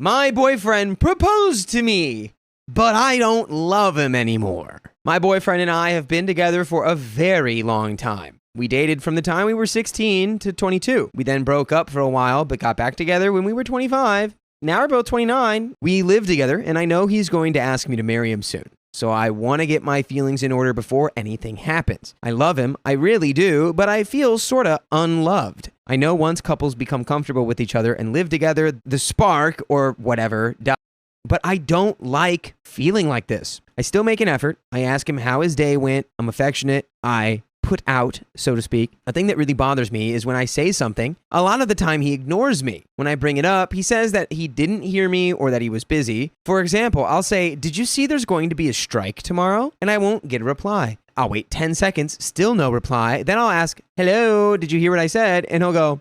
My boyfriend proposed to me, but I don't love him anymore. My boyfriend and I have been together for a very long time. We dated from the time we were 16 to 22. We then broke up for a while, but got back together when we were 25. Now we're both 29. We live together, and I know he's going to ask me to marry him soon. So I want to get my feelings in order before anything happens. I love him, I really do, but I feel sorta unloved. I know once couples become comfortable with each other and live together, the spark, or whatever, dies. But I don't like feeling like this. I still make an effort. I ask him how his day went. I'm affectionate. I put out, so to speak. A thing that really bothers me is when I say something, a lot of the time he ignores me. When I bring it up, he says that he didn't hear me or that he was busy. For example, I'll say, "Did you see there's going to be a strike tomorrow?" And I won't get a reply. I'll wait 10 seconds, still no reply. Then I'll ask, "Hello, did you hear what I said?" And he'll go,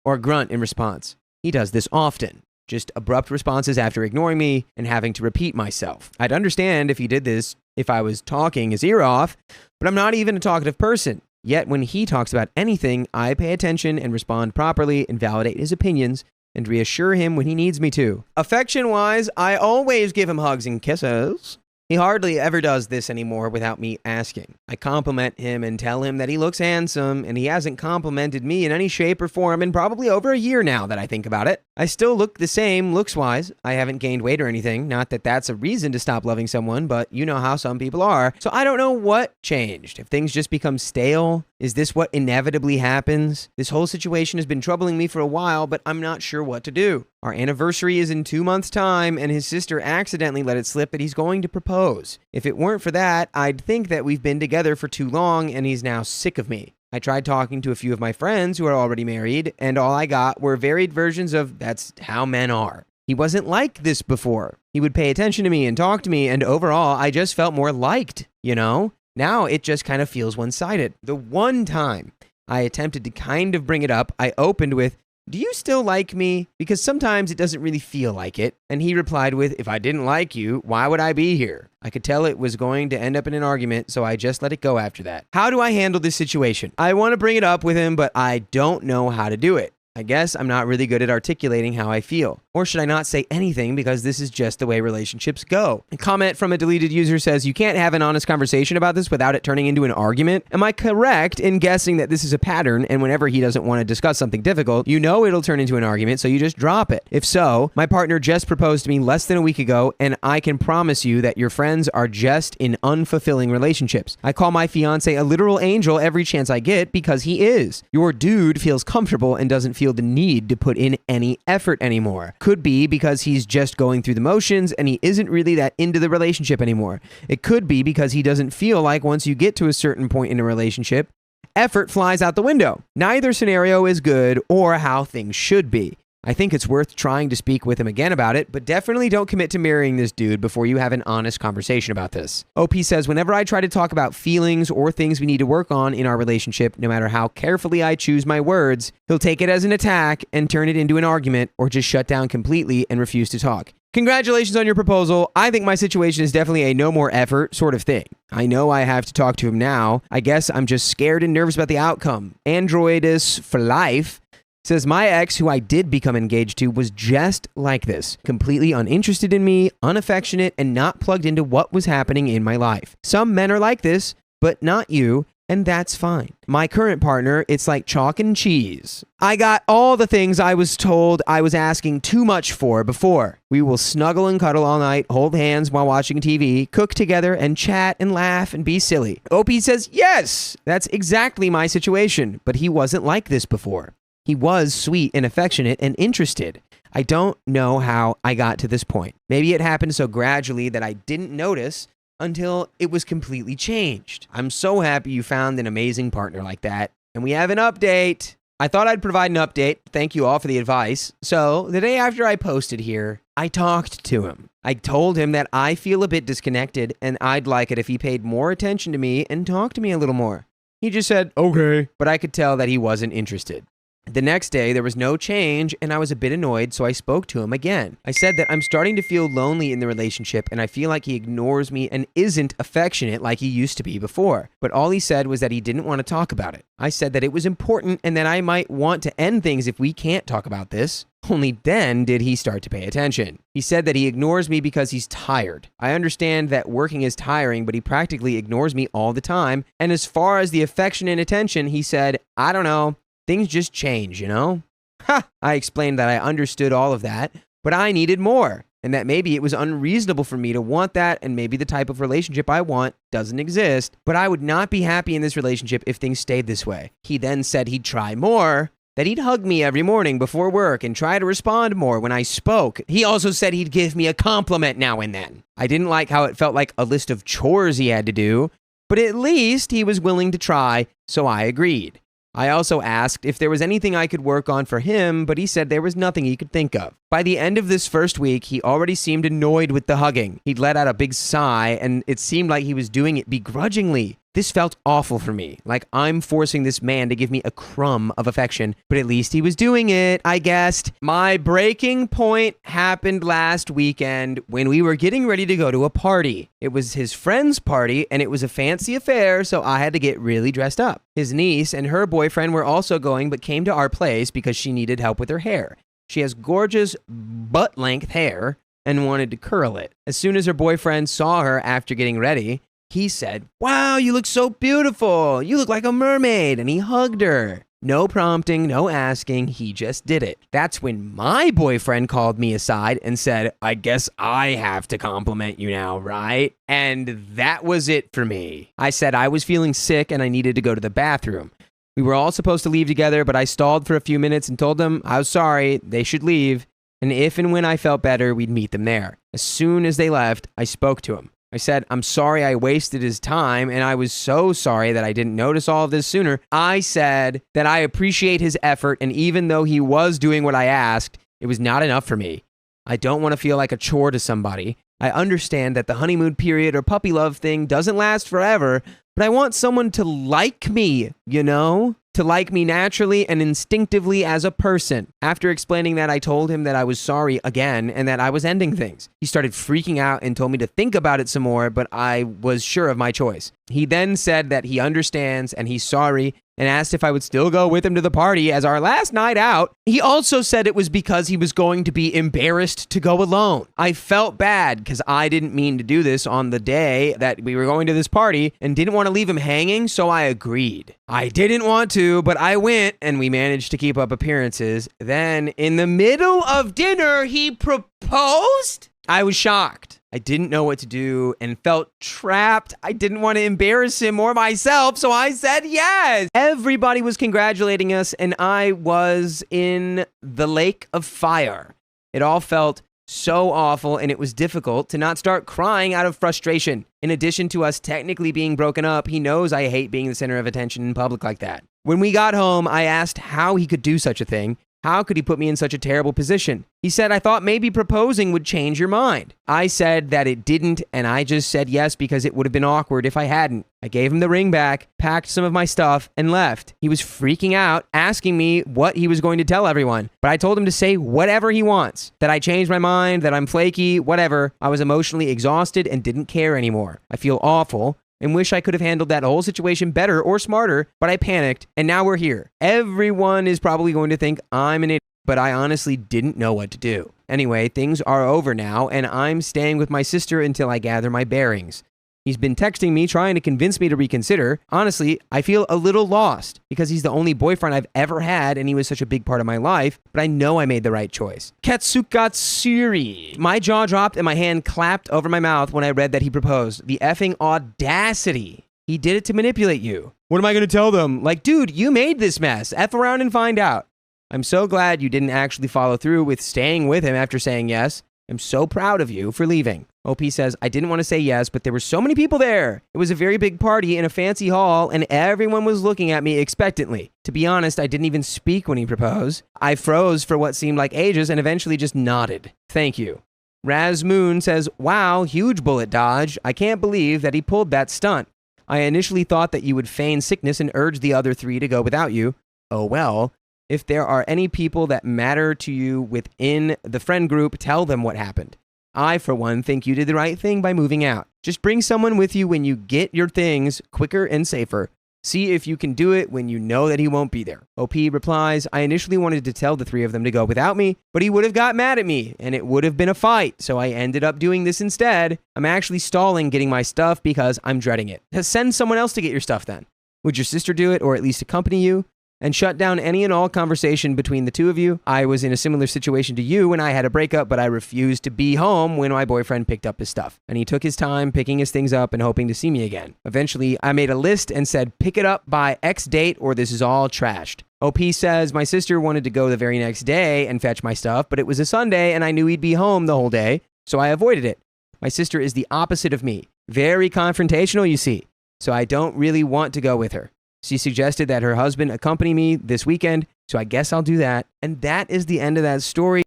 or grunt in response. He does this often. Just abrupt responses after ignoring me and having to repeat myself. I'd understand if he did this if I was talking his ear off, but I'm not even a talkative person. Yet when he talks about anything, I pay attention and respond properly and validate his opinions and reassure him when he needs me to. Affection-wise, I always give him hugs and kisses. He hardly ever does this anymore without me asking. I compliment him and tell him that he looks handsome, and he hasn't complimented me in any shape or form in probably over a year now that I think about it. I still look the same looks-wise. I haven't gained weight or anything. Not that that's a reason to stop loving someone, but you know how some people are. So I don't know what changed. If things just become stale, is this what inevitably happens? This whole situation has been troubling me for a while, but I'm not sure what to do. Our anniversary is in 2 months' time, and his sister accidentally let it slip that he's going to propose. If it weren't for that, I'd think that we've been together for too long, and he's now sick of me. I tried talking to a few of my friends who are already married, and all I got were varied versions of "that's how men are." He wasn't like this before. He would pay attention to me and talk to me, and overall, I just felt more liked, you know? Now it just kind of feels one-sided. The one time I attempted to kind of bring it up, I opened with, "Do you still like me? Because sometimes it doesn't really feel like it." And he replied with, "If I didn't like you, why would I be here?" I could tell it was going to end up in an argument, so I just let it go after that. How do I handle this situation? I want to bring it up with him, but I don't know how to do it. I guess I'm not really good at articulating how I feel. Or should I not say anything because this is just the way relationships go? A comment from a deleted user says, "You can't have an honest conversation about this without it turning into an argument." Am I correct in guessing that this is a pattern, and whenever he doesn't want to discuss something difficult, you know it'll turn into an argument, so you just drop it? If so, my partner just proposed to me less than a week ago, and I can promise you that your friends are just in unfulfilling relationships. I call my fiance a literal angel every chance I get because he is. Your dude feels comfortable and doesn't feel the need to put in any effort anymore. Could be because he's just going through the motions and he isn't really that into the relationship anymore. It could be because he doesn't feel like once you get to a certain point in a relationship, effort flies out the window. Neither scenario is good or how things should be. I think it's worth trying to speak with him again about it, but definitely don't commit to marrying this dude before you have an honest conversation about this. OP says, "Whenever I try to talk about feelings or things we need to work on in our relationship, no matter how carefully I choose my words, he'll take it as an attack and turn it into an argument or just shut down completely and refuse to talk. Congratulations on your proposal. I think my situation is definitely a no more effort sort of thing. I know I have to talk to him now. I guess I'm just scared and nervous about the outcome. Androidus for life says, "My ex, who I did become engaged to, was just like this. Completely uninterested in me, unaffectionate, and not plugged into what was happening in my life. Some men are like this, but not you, and that's fine. My current partner, it's like chalk and cheese. I got all the things I was told I was asking too much for before. We will snuggle and cuddle all night, hold hands while watching TV, cook together, and chat and laugh and be silly." OP says, "Yes, that's exactly my situation, but he wasn't like this before. He was sweet and affectionate and interested. I don't know how I got to this point. Maybe it happened so gradually that I didn't notice until it was completely changed. I'm so happy you found an amazing partner like that. And we have an update." I thought I'd provide an update. Thank you all for the advice. So the day after I posted here, I talked to him. I told him that I feel a bit disconnected and I'd like it if he paid more attention to me and talked to me a little more. He just said, "Okay," but I could tell that he wasn't interested. The next day, there was no change, and I was a bit annoyed, so I spoke to him again. I said that I'm starting to feel lonely in the relationship, and I feel like he ignores me and isn't affectionate like he used to be before. But all he said was that he didn't want to talk about it. I said that it was important and that I might want to end things if we can't talk about this. Only then did he start to pay attention. He said that he ignores me because he's tired. I understand that working is tiring, but he practically ignores me all the time. And as far as the affection and attention, he said, I don't know. Things just change, you know? Ha! I explained that I understood all of that, but I needed more, and that maybe it was unreasonable for me to want that, and maybe the type of relationship I want doesn't exist, but I would not be happy in this relationship if things stayed this way. He then said he'd try more, that he'd hug me every morning before work and try to respond more when I spoke. He also said he'd give me a compliment now and then. I didn't like how it felt like a list of chores he had to do, but at least he was willing to try, so I agreed. I also asked if there was anything I could work on for him, but he said there was nothing he could think of. By the end of this first week, he already seemed annoyed with the hugging. He'd let out a big sigh, and it seemed like he was doing it begrudgingly. This felt awful for me, like I'm forcing this man to give me a crumb of affection, but at least he was doing it, I guessed. My breaking point happened last weekend when we were getting ready to go to a party. It was his friend's party, and it was a fancy affair, so I had to get really dressed up. His niece and her boyfriend were also going, but came to our place because she needed help with her hair. She has gorgeous butt-length hair and wanted to curl it. As soon as her boyfriend saw her after getting ready, he said, "Wow, you look so beautiful. You look like a mermaid," and he hugged her. No prompting, no asking, he just did it. That's when my boyfriend called me aside and said, "I guess I have to compliment you now, right?" And that was it for me. I said I was feeling sick and I needed to go to the bathroom. We were all supposed to leave together, but I stalled for a few minutes and told them I was sorry, they should leave, and if and when I felt better, we'd meet them there. As soon as they left, I spoke to him. I said, I'm sorry I wasted his time, and I was so sorry that I didn't notice all of this sooner. I said that I appreciate his effort, and even though he was doing what I asked, it was not enough for me. I don't want to feel like a chore to somebody. I understand that the honeymoon period or puppy love thing doesn't last forever, but I want someone to like me, you know? To like me naturally and instinctively as a person. After explaining that, I told him that I was sorry again and that I was ending things. He started freaking out and told me to think about it some more, but I was sure of my choice. He then said that he understands and he's sorry and asked if I would still go with him to the party as our last night out. He also said it was because he was going to be embarrassed to go alone. I felt bad because I didn't mean to do this on the day that we were going to this party and didn't want to leave him hanging, so I agreed. I didn't want to, but I went and we managed to keep up appearances. Then, in the middle of dinner, he proposed? I was shocked. I didn't know what to do and felt trapped. I didn't want to embarrass him or myself, so I said yes. Everybody was congratulating us, and I was in the lake of fire. It all felt so awful, and it was difficult to not start crying out of frustration. In addition to us technically being broken up, he knows I hate being the center of attention in public like that. When we got home, I asked how he could do such a thing. How could he put me in such a terrible position? He said, I thought maybe proposing would change your mind. I said that it didn't, and I just said yes because it would have been awkward if I hadn't. I gave him the ring back, packed some of my stuff, and left. He was freaking out, asking me what he was going to tell everyone, but I told him to say whatever he wants, that I changed my mind, that I'm flaky, whatever. I was emotionally exhausted and didn't care anymore. I feel awful and wish I could have handled that whole situation better or smarter, but I panicked, and now we're here. Everyone is probably going to think I'm an idiot, but I honestly didn't know what to do. Anyway, things are over now, and I'm staying with my sister until I gather my bearings. He's been texting me, trying to convince me to reconsider. Honestly, I feel a little lost because he's the only boyfriend I've ever had and he was such a big part of my life, but I know I made the right choice. Katsukatsuri. My jaw dropped and my hand clapped over my mouth when I read that he proposed. The effing audacity. He did it to manipulate you. What am I going to tell them? Like, dude, you made this mess. F around and find out. I'm so glad you didn't actually follow through with staying with him after saying yes. I'm so proud of you for leaving. OP says, I didn't want to say yes, but there were so many people there. It was a very big party in a fancy hall, and everyone was looking at me expectantly. To be honest, I didn't even speak when he proposed. I froze for what seemed like ages and eventually just nodded. Thank you. Raz Moon says, wow, huge bullet dodge. I can't believe that he pulled that stunt. I initially thought that you would feign sickness and urge the other three to go without you. Oh well. If there are any people that matter to you within the friend group, tell them what happened. I, for one, think you did the right thing by moving out. Just bring someone with you when you get your things quicker and safer. See if you can do it when you know that he won't be there. OP replies, I initially wanted to tell the three of them to go without me, but he would have got mad at me and it would have been a fight, so I ended up doing this instead. I'm actually stalling getting my stuff because I'm dreading it. Send someone else to get your stuff then. Would your sister do it or at least accompany you? And shut down any and all conversation between the two of you. I was in a similar situation to you when I had a breakup, but I refused to be home when my boyfriend picked up his stuff. And he took his time picking his things up and hoping to see me again. Eventually, I made a list and said, pick it up by X date or this is all trashed. OP says, my sister wanted to go the very next day and fetch my stuff, but it was a Sunday and I knew he'd be home the whole day, so I avoided it. My sister is the opposite of me. Very confrontational, you see. So I don't really want to go with her. She suggested that her husband accompany me this weekend, so I guess I'll do that. And that is the end of that story.